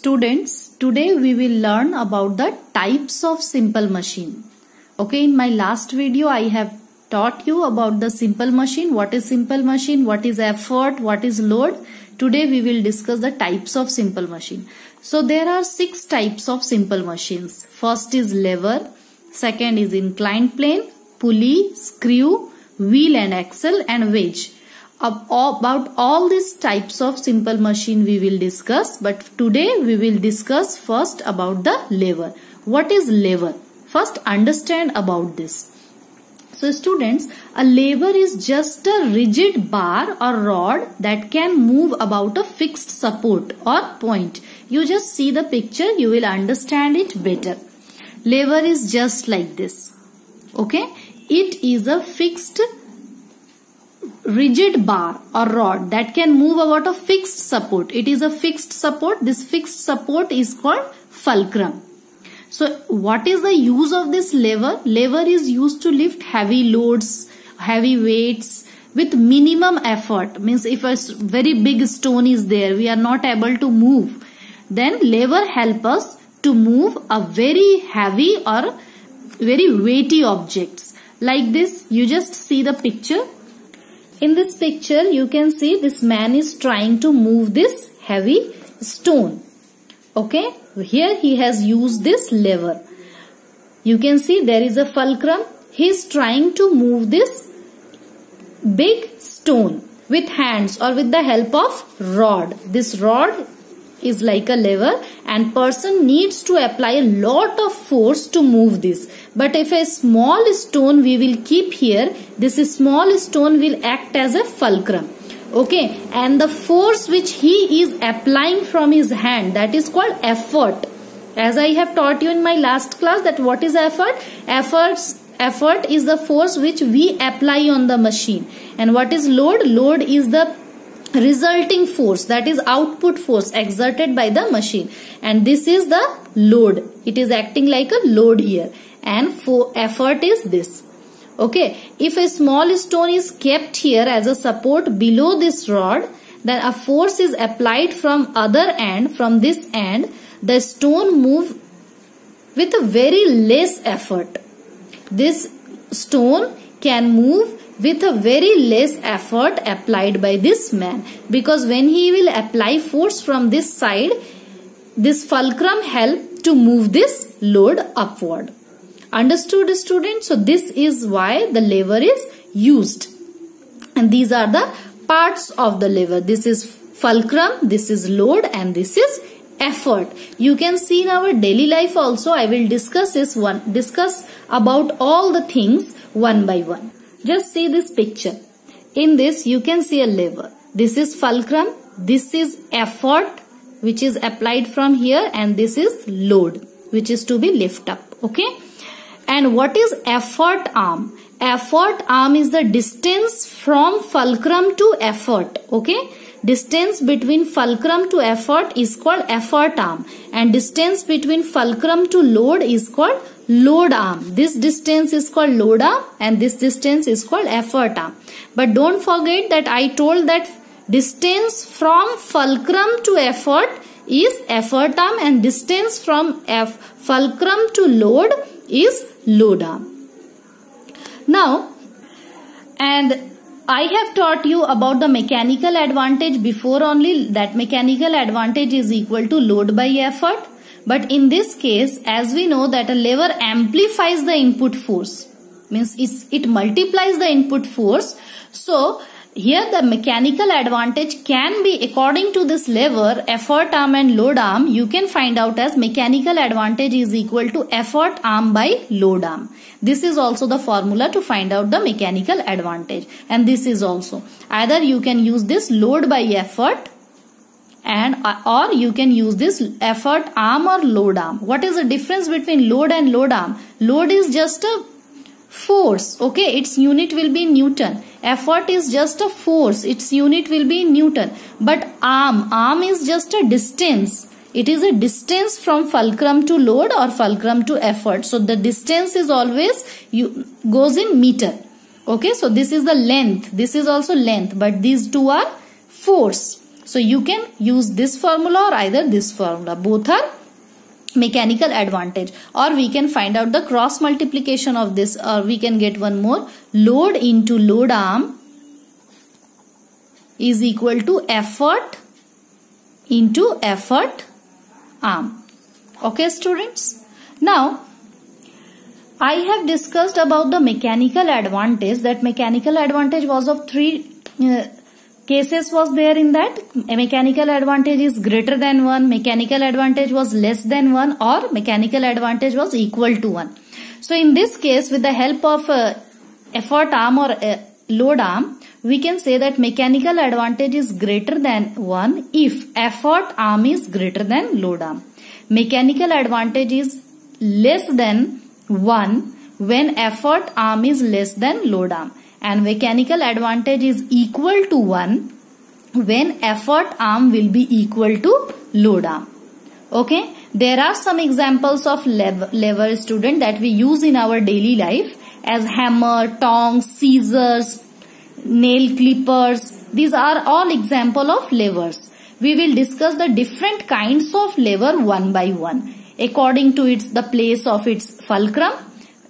Students, today we will learn about the types of simple machine. Okay, in my last video I have taught you about the simple machine. What is simple machine? What is effort? What is load? Today we will discuss the types of simple machine. So there are 6 types of simple machines. First is lever, second is inclined plane, pulley, screw, wheel and axle, and wedge. About all these types of simple machine we will discuss, but today we will discuss first about the lever. What is lever? First understand about this. So students, a lever is just a rigid bar or rod that can move about a fixed support or point. You just see the picture, you will understand it better. Lever is just like this. Okay, it is a fixed rigid bar or rod that can move about a fixed support. It is a fixed support. This fixed support is called fulcrum. So what is the use of this lever? Lever is used to lift heavy loads, heavy weights with minimum effort. Means if a very big stone is there, we are not able to move, then lever help us to move a very heavy or very weighty objects. Like this, you just see the picture. In this picture, you can see this man is trying to move this heavy stone. Okay, here he has used this lever. You can see there is a fulcrum. He is trying to move this big stone with hands or with the help of rod. This rod is like a lever and person needs to apply a lot of force to move this. But if a small stone we will keep here, this small stone will act as a fulcrum. Okay, and the force which he is applying from his hand, that is called effort. As I have taught you in my last class, that what is effort? Effort is the force which we apply on the machine. And what is load? Load is the resulting force, that is output force exerted by the machine, and this is the load. It is acting like a load here, and effort is this. Okay, if a small stone is kept here as a support below this rod, then a force is applied from other end, from this end. The stone move with a very less effort. This stone can move with a very less effort applied by this man, because when he will apply force from this side, this fulcrum help to move this load upward. Understood, students? So this is why the lever is used, and these are the parts of the lever. This is fulcrum, this is load, and this is effort. You can see in our daily life also. I will discuss about all the things one by one. Just see this picture. In this you can see a lever. This is fulcrum, this is effort which is applied from here, and this is load which is to be lift up. Okay. And what is effort arm? Effort arm is the distance from fulcrum to effort. Okay. Distance between fulcrum to effort is called effort arm, and distance between fulcrum to load is called load arm. This distance is called load arm and this distance is called effort arm. But don't forget that I told that distance from fulcrum to effort is effort arm and distance from fulcrum to load is load arm. Now, and I have taught you about the mechanical advantage before only, that mechanical advantage is equal to load by effort. But in this case, as we know that a lever amplifies the input force, means it multiplies the input force. So here the mechanical advantage can be, according to this lever, effort arm and load arm, you can find out as mechanical advantage is equal to effort arm by load arm. This is also the formula to find out the mechanical advantage, and this is also either you can use this load by effort and or you can use this effort arm or load arm. What is the difference between load and load arm? Load is just a force. Okay, its unit will be Newton. Effort is just a force, its unit will be Newton. But arm is just a distance. It is a distance from fulcrum to load or fulcrum to effort. So the distance is always goes in meter. Okay, so this is the length, this is also length, but these two are force. So you can use this formula or either this formula. Both are mechanical advantage. Or we can find out the cross multiplication of this, or we can get one more. Load into load arm is equal to effort into effort arm. Okay, students. Now, I have discussed about the mechanical advantage. That mechanical advantage was of three cases was there in that. A mechanical advantage is greater than 1, mechanical advantage was less than 1, or mechanical advantage was equal to 1. So in this case, with the help of effort arm or load arm, we can say that mechanical advantage is greater than 1 if effort arm is greater than load arm. Mechanical advantage is less than 1 when effort arm is less than load arm. And mechanical advantage is equal to 1 when effort arm will be equal to load arm. Okay. There are some examples of lever, student, that we use in our daily life as hammer, tongs, scissors, nail clippers. These are all example of levers. We will discuss the different kinds of lever one by one according to the place of its fulcrum,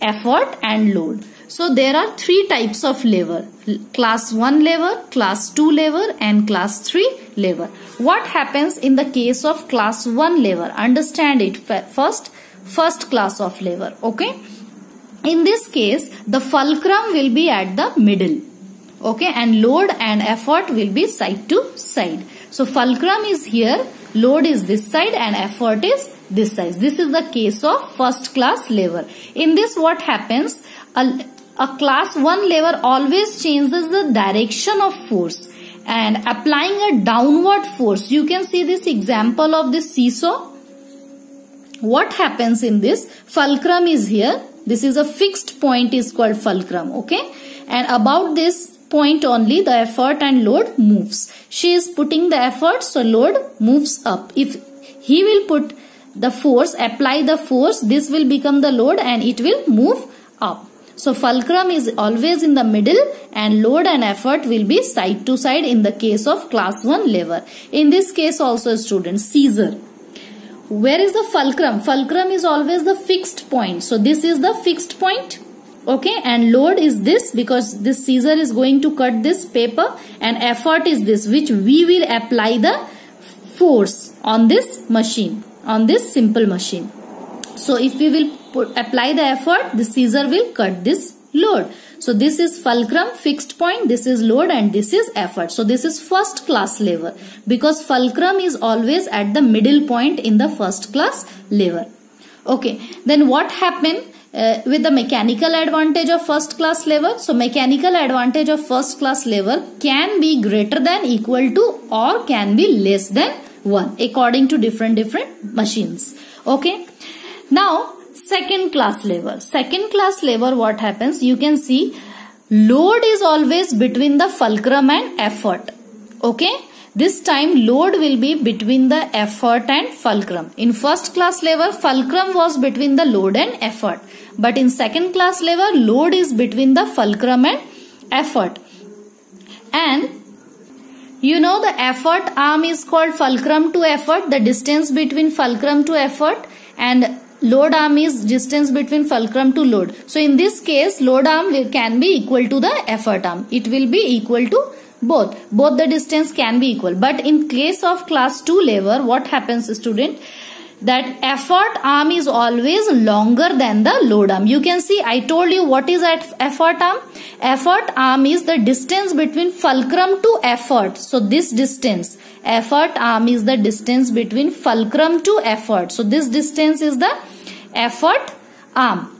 effort and load. So there are three types of lever: class 1 lever, class 2 lever and class 3 lever. What happens in the case of class 1 lever? Understand it first. First class of lever. Okay. In this case, the fulcrum will be at the middle. Okay. And load and effort will be side to side. So fulcrum is here, load is this side and effort is this side. This is the case of first class lever. In this, what happens? A class 1 lever always changes the direction of force and applying a downward force. You can see this example of this seesaw. What happens in this? Fulcrum is here. This is a fixed point is called fulcrum. Okay. And about this point only the effort and load moves. She is putting the effort, so load moves up. If he will put the force, apply the force, this will become the load and it will move up. So fulcrum is always in the middle and load and effort will be side to side in the case of class 1 lever. In this case also, students, scissor. Where is the fulcrum? Fulcrum is always the fixed point. So this is the fixed point. Okay, and load is this because this scissor is going to cut this paper, and effort is this which we will apply the force on this machine, on this simple machine. So if we will apply the effort, the scissor will cut this load. So this is fulcrum, fixed point, this is load and this is effort. So this is first class lever because fulcrum is always at the middle point in the first class lever. Okay, then what happened with the mechanical advantage of first class lever? So mechanical advantage of first class lever can be greater than, equal to or can be less than 1 according to different machines. Okay. Now second class lever. Second class lever, what happens? You can see load is always between the fulcrum and effort. Okay. This time load will be between the effort and fulcrum. In first class lever, fulcrum was between the load and effort. But in second class lever, load is between the fulcrum and effort. And you know the effort arm is called fulcrum to effort. The distance between fulcrum to effort, and load arm is distance between fulcrum to load. So in this case, load arm can be equal to the effort arm. It will be equal to both the distance can be equal. But in case of class 2 lever, what happens, student? That effort arm is always longer than the load arm. You can see, I told you what is effort arm. Effort arm is the distance between fulcrum to effort. So this distance, effort arm is the distance between fulcrum to effort. So this distance is the effort arm.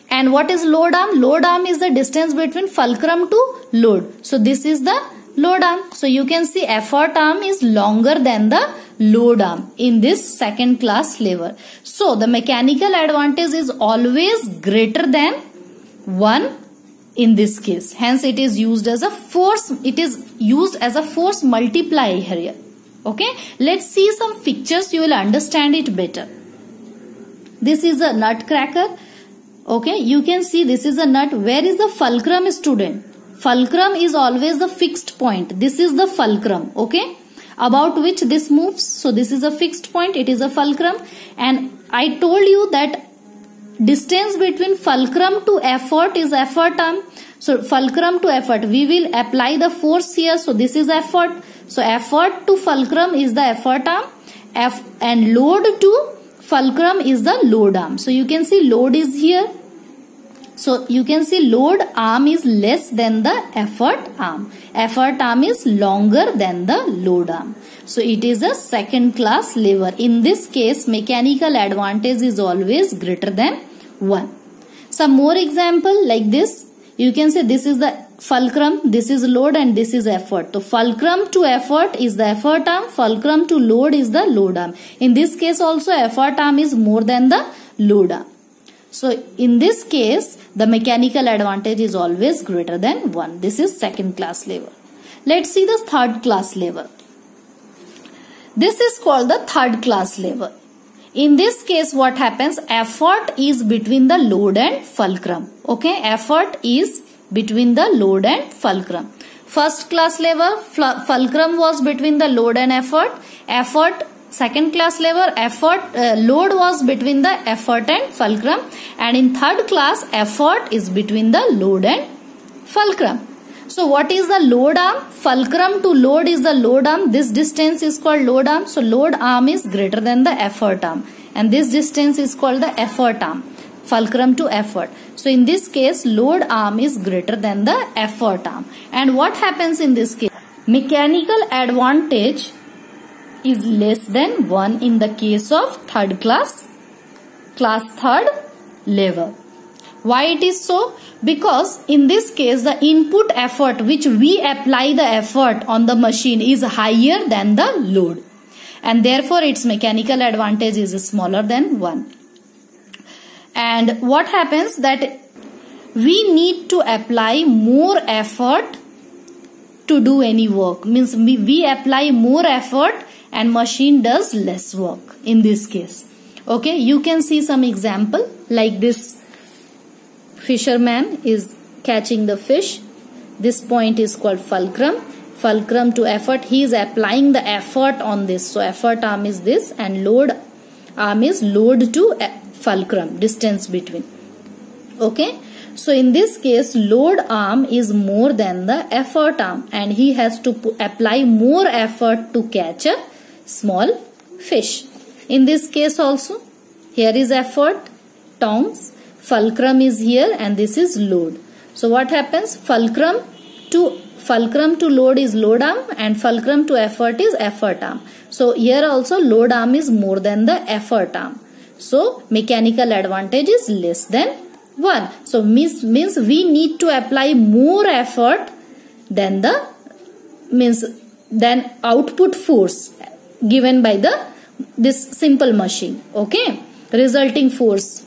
And what is load arm? Load arm is the distance between fulcrum to load. So this is the load arm. So you can see effort arm is longer than the load arm in this second class lever. So the mechanical advantage is always greater than 1 in this case. Hence it is used as a force. It is used as a force multiplier here. Okay. Let's see some pictures. You will understand it better. This is a nutcracker. Okay, you can see this is a nut. Where is the fulcrum, student? Fulcrum is always the fixed point. This is the fulcrum. Okay, about which this moves. So this is a fixed point, it is a fulcrum, and I told you that distance between fulcrum to effort is effort arm. So fulcrum to effort, we will apply the force here. So this is effort. So effort to fulcrum is the effort arm, and load to fulcrum is the load arm. So you can see load is here. So you can see load arm is less than the effort arm. Effort arm is longer than the load arm. So it is a second class lever. In this case, mechanical advantage is always greater than 1. Some more example like this. You can say this is the fulcrum, this is load, and this is effort. So fulcrum to effort is the effort arm, fulcrum to load is the load arm. In this case also effort arm is more than the load arm. So in this case the mechanical advantage is always greater than 1. This is second class lever. Let's see the third class lever. This is called the third class lever. In this case what happens, effort is between the load and fulcrum. Okay, effort is between the load and fulcrum. First class lever, fulcrum was between the load and effort. Second class lever, load was between the effort and fulcrum, and in third class effort is between the load and fulcrum. So what is the load arm? Fulcrum to load is the load arm. This distance is called load arm. So load arm is greater than the effort arm, and this distance is called the effort arm. Fulcrum to effort. So in this case load arm is greater than the effort arm. And what happens in this case? Mechanical advantage is less than 1 in the case of third class third lever. Why it is so? Because in this case the input effort which we apply the effort on the machine is higher than the load, and therefore its mechanical advantage is smaller than 1. And what happens that we need to apply more effort to do any work. Means we apply more effort and machine does less work in this case. Okay, you can see some example like this. Fisherman is catching the fish. This point is called fulcrum. Fulcrum to effort, he is applying the effort on this. So effort arm is this, and load arm is load to fulcrum, distance between. Okay, so in this case load arm is more than the effort arm, and he has to apply more effort to catch a small fish. In this case also, here is effort, tongs, fulcrum is here, and this is load. So what happens? Fulcrum to load is load arm, and fulcrum to effort is effort arm. So here also load arm is more than the effort arm. So mechanical advantage is less than 1. So means we need to apply more effort than than output force given by this simple machine. Okay, resulting force.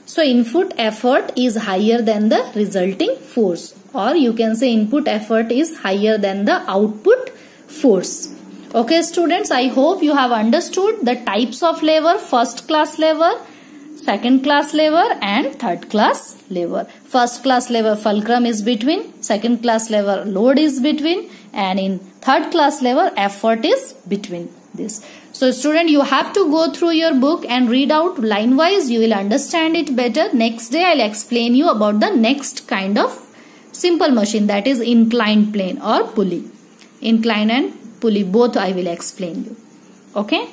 So input effort is higher than the resulting force, or you can say input effort is higher than the output force. Okay students, I hope you have understood the types of lever: first class lever, second class lever, and third class lever. First class lever fulcrum is between, second class lever load is between, and in third class lever effort is between this. So student, you have to go through your book and read out line wise. You will understand it better. Next day I'll explain you about the next kind of simple machine, that is inclined plane or pulley. Incline and pulley, both I will explain you. Okay.